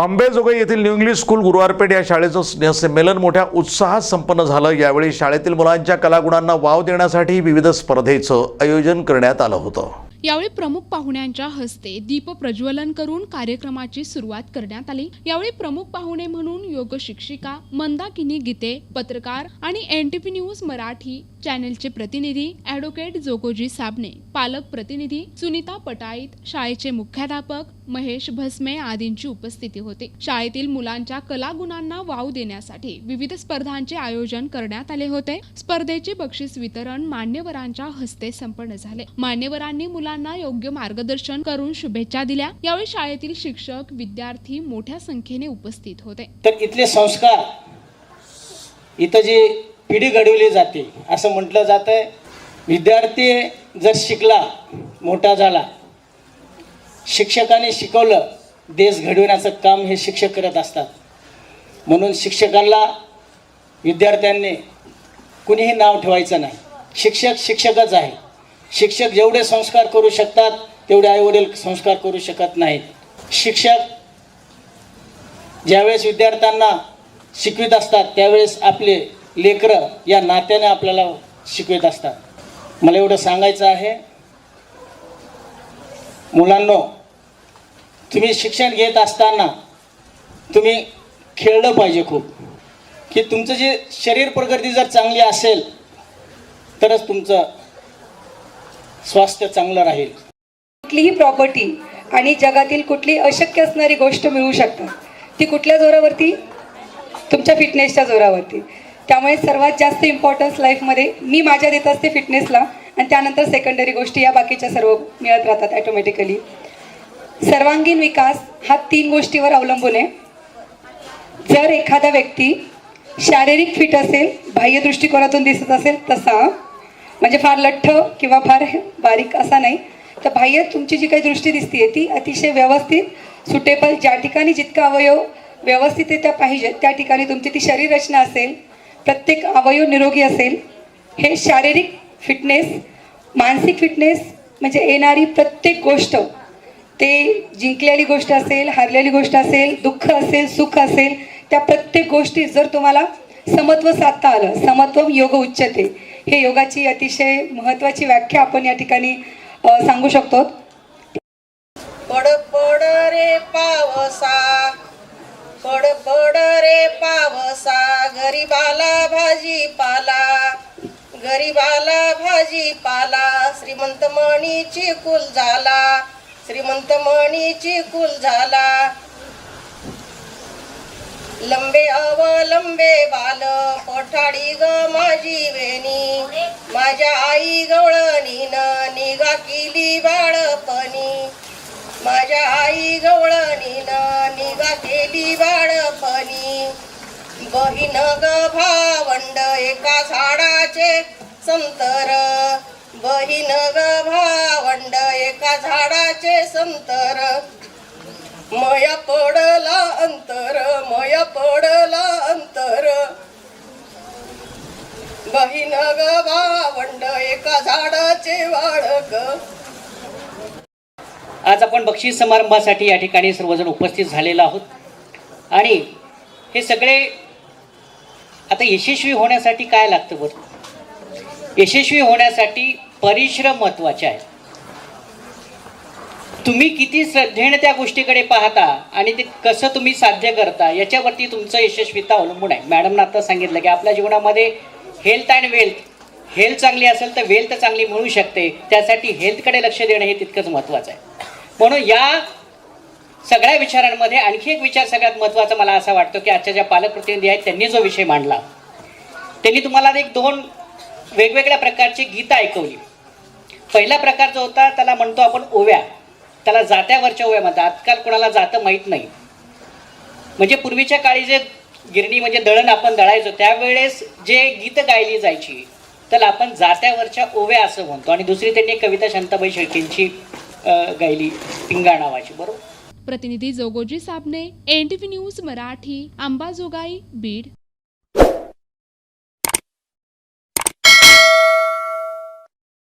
अंबेजोगाई येथील new English school गुरुवारपेठ या शाळेचं स्नेहसंमेलन मोठ्या उत्साहात संपन्न झालं। यावेळी शाळेतील मुलांच्या कलागुणांना वाव देण्यासाठी विविध स्पर्धेचं आयोजन करण्यात आलं होतं। यावेळी प्रमुख पाहुण्यांच्या हस्ते दीप प्रज्वलन करून कार्यक्रमाची सुरुवात करण्यात आली। यावेळी प्रमुख पाहुणे म्हणून योग शिक्षिका मंदाकिनी गीते, पत्रकार आणि एनटीपी न्यूज मराठी चॅनलचे प्रतिनिधी ॲडव्होकेट जोगोजी साबणे, पालक प्रतिनिधी सुनीता पटाईत, शाळेचे मुख्याध्यापक महेश भस्मे आदींची उपस्थिती होती। शाळेतील मुलांच्या कलागुणांना वाव देण्यासाठी विविध स्पर्धांचे आयोजन करण्यात आले होते। स्पर्धेचे बक्षीस वितरण मान्यवरांच्या हस्ते संपन्न झाले। मान्यवरांनी मुलांना योग्य मार्गदर्शन करून शुभेच्छा दिल्या। यावेळी शाळेतील शिक्षक, विद्यार्थी मोठ्या संख्येने उपस्थित होते। तर इथले संस्कार, इथं जी पिढी घडवली जाते असं म्हटलं जातंय, विद्यार्थी जर शिकला, मोठा झाला, शिक्षकाने शिकवलं, देश घडवण्याचं काम हे शिक्षक करत असतात। म्हणून शिक्षकांना विद्यार्थ्यांनी कुणीही नाव ठेवायचं नाही। शिक्षक शिक्षकच आहे। शिक्षक जेवढे संस्कार करू शकतात तेवढे आईवडील संस्कार करू शकत नाहीत। शिक्षक ज्यावेळेस विद्यार्थ्यांना शिकवित असतात त्यावेळेस आपले लेकरं या नात्याने आपल्याला शिकवित असतात। मला एवढं सांगायचं आहे, मुलांनो, तुम्ही शिक्षण घेत असताना तुम्ही खेळलं पाहिजे खूप, की तुमचं जे शरीर प्रगती जर चांगली असेल तरच तुमचं स्वास्थ्य चांगलं राहील। कुठलीही प्रॉपर्टी आणि जगातील कुठली अशक्य असणारी गोष्ट मिळू शकतात, ती कुठल्या जोरावरती? तुमच्या फिटनेसच्या जोरावरती। त्यामुळे सर्वात जास्त इम्पॉर्टन्स लाईफमध्ये मी माझ्या देत असते फिटनेसला, आणि त्यानंतर सेकंडरी गोष्टी या बाकीच्या सर्व मिळत राहतात ॲटोमॅटिकली। सर्वांगीण विकास हा 3 गोष्टीवर अवलंबून आहे। जर एखादा व्यक्ती शारीरिक फिट असेल, बाह्य दृष्टिकोनातून दिसत असेल तसा, म्हणजे फार लठ्ठ किंवा फार बारीक असा नाही, तर बाह्य तुमची जी काही दृष्टी दिसते ती अतिशय व्यवस्थित, सुटेबल, ज्या ठिकाणी जितका अवयव व्यवस्थितरित्या पाहिजे त्या ठिकाणी तुमची ती शरीर रचना असेल, प्रत्येक अवयव निरोगी असेल। हे शारीरिक फिटनेस। मानसिक फिटनेस म्हणजे येणारी प्रत्येक गोष्ट, ते जिंकलेली गोष्ट असेल, हारलेली गोष्ट असेल, दुःख असेल, सुख असेल, त्या प्रत्येक गोष्टी जर तुम्हाला समत्व साधता आलं, समत्व योग उच्यते, हे योगाची अतिशय महत्त्वाची व्याख्या आपण या ठिकाणी सांगू शकतो। पड पड रे पावसा, पड पड रे पावसा, गरीबाला भाजीपाला, गरीबाला भाजीपाला, श्रीमंत मणीची कुल झाला, श्रीमंत मणीची कुल झाला। लंबे अवलंबे बाल, पठाडी ग माझी वेणी, माझ्या आई गवळणीन निगा केली बाळपणी, माझ्या आई गवळणीन निगा केली बाळपणी। बहीण ग भावंड एका झाडाचे संतर, बहीण ग भावंड एका झाडाचे संतर, मया पडला अंतर, मया पडला अंतर, बहीण ग भावंड एका झाडाचे वाळग। आज आपण बक्षीस समारंभासाठी या ठिकाणी सर्वजण उपस्थित झालेलो आहोत, आणि हे सगळे आता यशस्वी होण्यासाठी काय लागतं बरं? यशस्वी होण्यासाठी परिश्रम महत्त्वाचे आहे। तुम्ही किती श्रद्धेने त्या गोष्टीकडे पाहता आणि ते कसं तुम्ही साध्य करता याच्यावरती तुमचं यशस्वीता अवलंबून आहे। मॅडमनं आता सांगितलं की आपल्या जीवनामध्ये हेल्थ अँड वेल्थ, हेल्थ चांगली असेल तर वेल्थ चांगली मिळू शकते, त्यासाठी हेल्थकडे लक्ष देणं हे तितकंच महत्त्वाचं आहे। म्हणून या सगळ्या विचारांमध्ये आणखी एक विचार सगळ्यात महत्त्वाचा मला असा वाटतो की आजच्या ज्या पालक प्रतिनिधी आहेत त्यांनी जो विषय मांडला, त्यांनी तुम्हाला 2 वेगवेगळ्या प्रकारची गीतं ऐकवली। पहिला प्रकार जो होता त्याला म्हणतो आपण ओव्या, त्याला जात्यावरच्या ओव्या म्हणतात। आजकाल कोणाला जातं माहीत नाही। म्हणजे पूर्वीच्या काळी जे गिरणी म्हणजे दळण आपण दळायचो त्यावेळेस जे गीतं गायली जायची त्याला आपण जात्यावरच्या ओव्या असं म्हणतो। आणि दुसरी त्यांनी एक कविता शांताबाई शेळकेंची गायली, पिंगा नावाची, बरोबर। प्रतिनिधी जोगोजी साबणे, एनटीपी न्यूज मराठी, अंबाजोगाई, बीड।